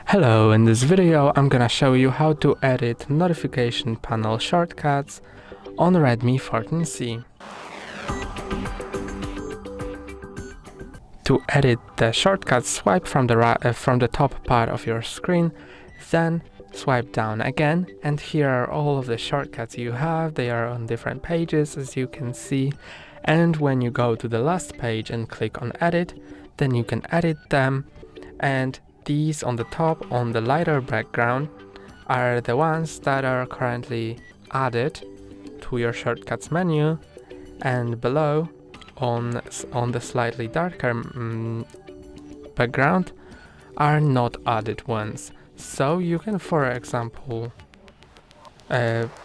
Hello, in this video I'm gonna show you how to edit notification panel shortcuts on Redmi 14C. To edit the shortcuts, swipe from the top part of your screen, then swipe down again, and here are all of the shortcuts you have. They are on different pages, as you can see, and when you go to the last page and click on edit, then you can edit them, and these on the top on the lighter background are the ones that are currently added to your shortcuts menu, and below on the slightly darker background are not added ones. So you can, for example,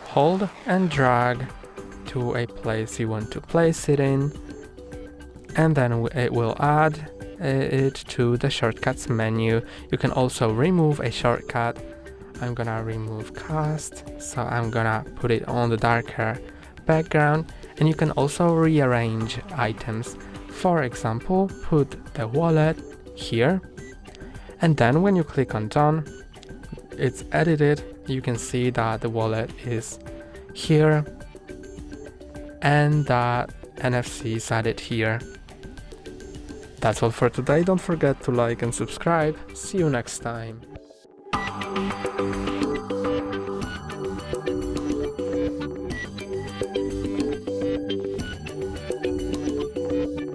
hold and drag to a place you want to place it in, and then it will add it to the shortcuts menu. You can also remove a shortcut. I'm gonna remove cast, so I'm gonna put it on the darker background, and you can also rearrange items. For example, put the wallet here, and then when you click on done, it's edited. You can see that the wallet is here and that NFC is added here. That's all for today. Don't forget to like and subscribe. See you next time.